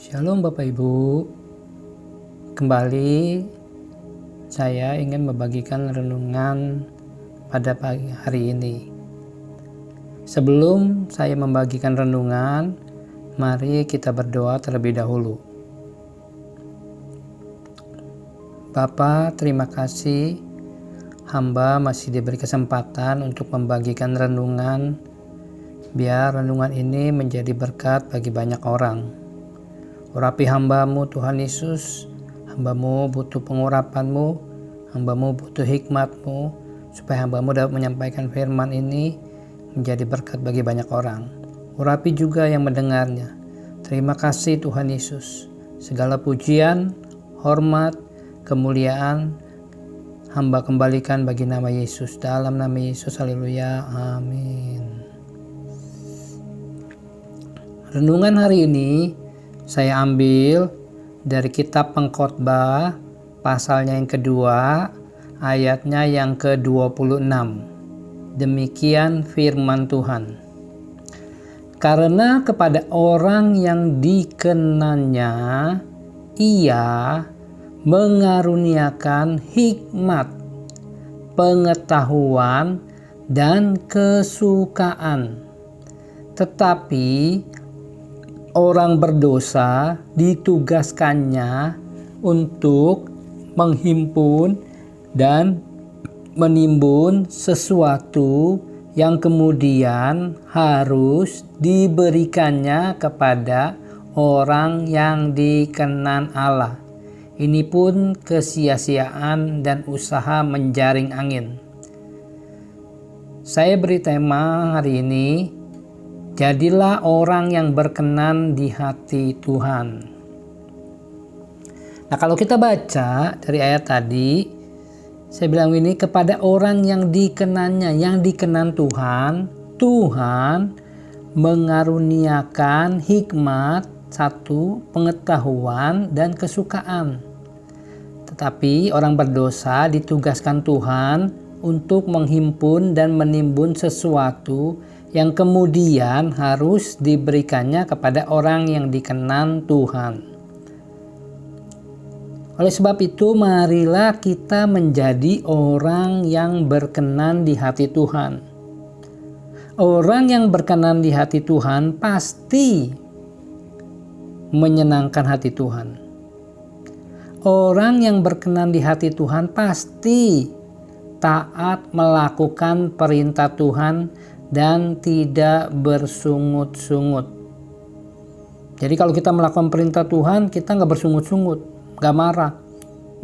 Shalom Bapak Ibu, kembali saya ingin membagikan renungan pada pagi hari ini. Sebelum saya membagikan renungan, mari kita berdoa terlebih dahulu. Bapa, terima kasih hamba masih diberi kesempatan untuk membagikan renungan, biar renungan ini menjadi berkat bagi banyak orang. Urapi hamba-Mu Tuhan Yesus, hamba-Mu butuh pengurapan-Mu, hamba-Mu butuh hikmat-Mu, supaya hamba-Mu dapat menyampaikan firman ini menjadi berkat bagi banyak orang. Urapi juga yang mendengarnya. Terima kasih Tuhan Yesus. Segala pujian, hormat, kemuliaan, hamba kembalikan bagi nama Yesus. Dalam nama Yesus, haleluya, amin. Renungan hari ini saya ambil dari kitab Pengkhotbah pasalnya yang kedua, ayatnya yang ke-26. Demikian firman Tuhan. Karena kepada orang yang dikenannya ia mengaruniakan hikmat, pengetahuan, dan kesukaan. Tetapi orang berdosa ditugaskannya untuk menghimpun dan menimbun sesuatu yang kemudian harus diberikannya kepada orang yang dikenan Allah. Ini pun kesia-siaan dan usaha menjaring angin. Saya beri tema hari ini, jadilah orang yang berkenan di hati Tuhan. Nah, kalau kita baca dari ayat tadi, saya bilang ini, kepada orang yang dikenannya, yang dikenan Tuhan, Tuhan mengaruniakan hikmat, satu, pengetahuan, dan kesukaan. Tetapi orang berdosa ditugaskan Tuhan untuk menghimpun dan menimbun sesuatu yang kemudian harus diberikannya kepada orang yang dikenan Tuhan. Oleh sebab itu, marilah kita menjadi orang yang berkenan di hati Tuhan. Orang yang berkenan di hati Tuhan pasti menyenangkan hati Tuhan. Orang yang berkenan di hati Tuhan pasti taat melakukan perintah Tuhan dan tidak bersungut-sungut. Jadi kalau kita melakukan perintah Tuhan, kita nggak bersungut-sungut, nggak marah.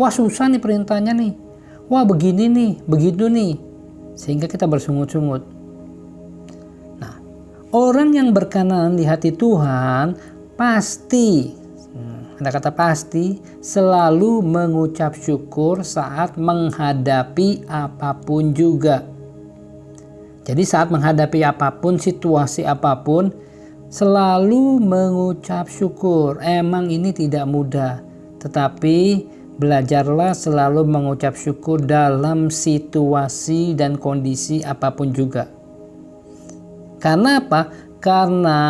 Wah, susah nih perintahnya nih. Wah, begini nih, begitu nih. Sehingga kita bersungut-sungut. Nah, orang yang berkenan di hati Tuhan pasti, ada kata pasti, selalu mengucap syukur saat menghadapi apapun juga. Jadi saat menghadapi apapun, situasi apapun, selalu mengucap syukur. Emang ini tidak mudah, tetapi belajarlah selalu mengucap syukur dalam situasi dan kondisi apapun juga. Karena apa? Karena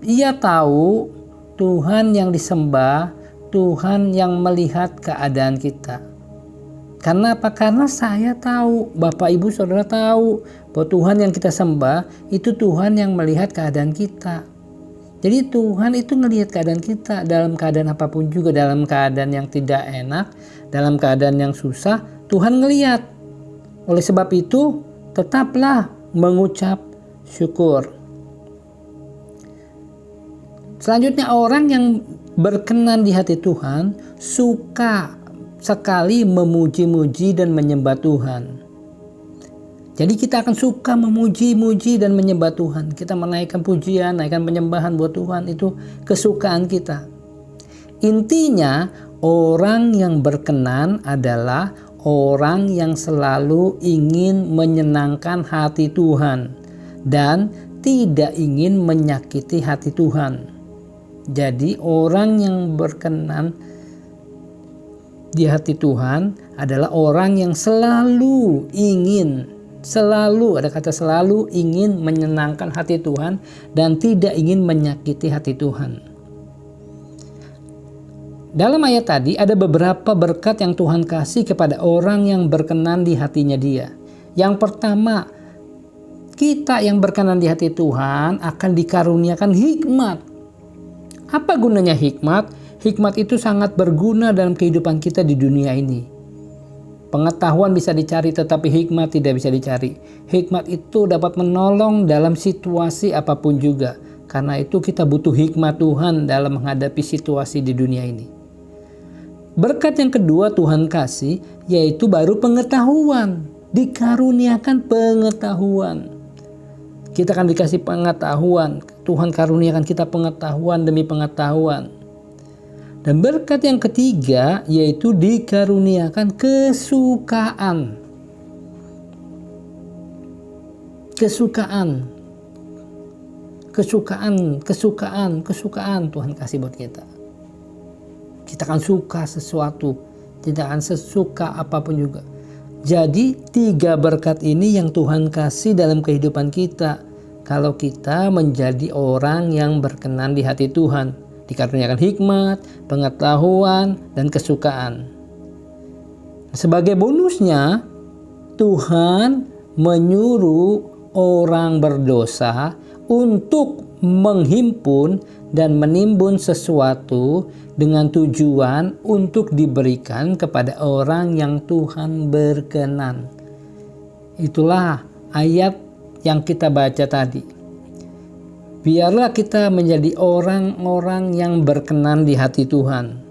ia tahu Tuhan yang disembah, Tuhan yang melihat keadaan kita. Karena apa? Karena saya tahu, Bapak Ibu Saudara tahu bahwa Tuhan yang kita sembah itu Tuhan yang melihat keadaan kita. Jadi Tuhan itu melihat keadaan kita dalam keadaan apapun juga, dalam keadaan yang tidak enak, dalam keadaan yang susah, Tuhan ngelihat. Oleh sebab itu, tetaplah mengucap syukur. Selanjutnya, orang yang berkenan di hati Tuhan suka sekali memuji-muji dan menyembah Tuhan. Jadi kita akan suka memuji-muji dan menyembah Tuhan. Kita menaikkan pujian, naikkan penyembahan buat Tuhan, itu kesukaan kita. Intinya, orang yang berkenan adalah orang yang selalu ingin menyenangkan hati Tuhan dan tidak ingin menyakiti hati Tuhan. Jadi orang yang berkenan di hati Tuhan adalah orang yang selalu ingin selalu, ada kata selalu, ingin menyenangkan hati Tuhan dan tidak ingin menyakiti hati Tuhan. Dalam ayat tadi ada beberapa berkat yang Tuhan kasih kepada orang yang berkenan di hatinya Dia. Yang pertama, kita yang berkenan di hati Tuhan akan dikaruniakan hikmat. Apa gunanya hikmat? Hikmat itu sangat berguna dalam kehidupan kita di dunia ini. Pengetahuan bisa dicari tetapi hikmat tidak bisa dicari. Hikmat itu dapat menolong dalam situasi apapun juga. Karena itu kita butuh hikmat Tuhan dalam menghadapi situasi di dunia ini. Berkat yang kedua Tuhan kasih yaitu baru pengetahuan. Dikaruniakan pengetahuan. Kita akan dikasih pengetahuan. Tuhan karuniakan kita pengetahuan demi pengetahuan. Dan berkat yang ketiga yaitu dikaruniakan kesukaan. Kesukaan Tuhan kasih buat kita. Kita akan suka sesuatu, tidak akan sesuka apapun juga. Jadi 3 berkat ini yang Tuhan kasih dalam kehidupan kita. Kalau kita menjadi orang yang berkenan di hati Tuhan. Dikaruniakan hikmat, pengetahuan, dan kesukaan. Sebagai bonusnya, Tuhan menyuruh orang berdosa untuk menghimpun dan menimbun sesuatu dengan tujuan untuk diberikan kepada orang yang Tuhan berkenan. Itulah ayat yang kita baca tadi. Biarlah kita menjadi orang-orang yang berkenan di hati Tuhan.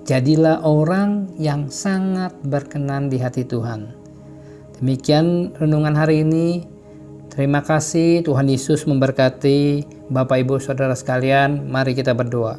Jadilah orang yang sangat berkenan di hati Tuhan. Demikian renungan hari ini. Terima kasih, Tuhan Yesus memberkati. Bapak, Ibu, Saudara sekalian, mari kita berdoa.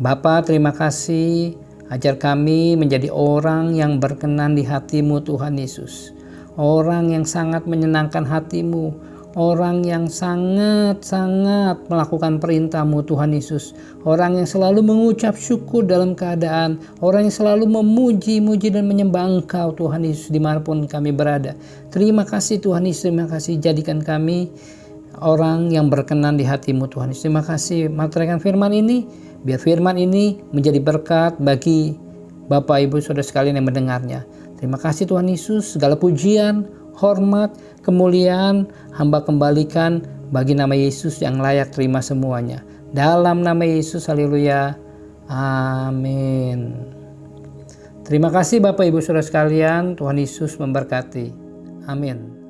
Bapa, terima kasih, ajar kami menjadi orang yang berkenan di hati-Mu Tuhan Yesus. Orang yang sangat menyenangkan hati-Mu, orang yang sangat-sangat melakukan perintah-Mu Tuhan Yesus. Orang yang selalu mengucap syukur dalam keadaan, orang yang selalu memuji-muji dan menyembah Engkau Tuhan Yesus dimanapun kami berada. Terima kasih Tuhan Yesus, terima kasih, jadikan kami orang yang berkenan di hati-Mu Tuhan Yesus. Terima kasih, materaikan firman ini, biar firman ini menjadi berkat bagi Bapak, Ibu, Saudara sekalian yang mendengarnya. Terima kasih Tuhan Yesus, segala pujian, hormat, kemuliaan hamba kembalikan bagi nama Yesus yang layak terima semuanya. Dalam nama Yesus, haleluya, amin. Terima kasih Bapak, Ibu, Saudara sekalian, Tuhan Yesus memberkati, amin.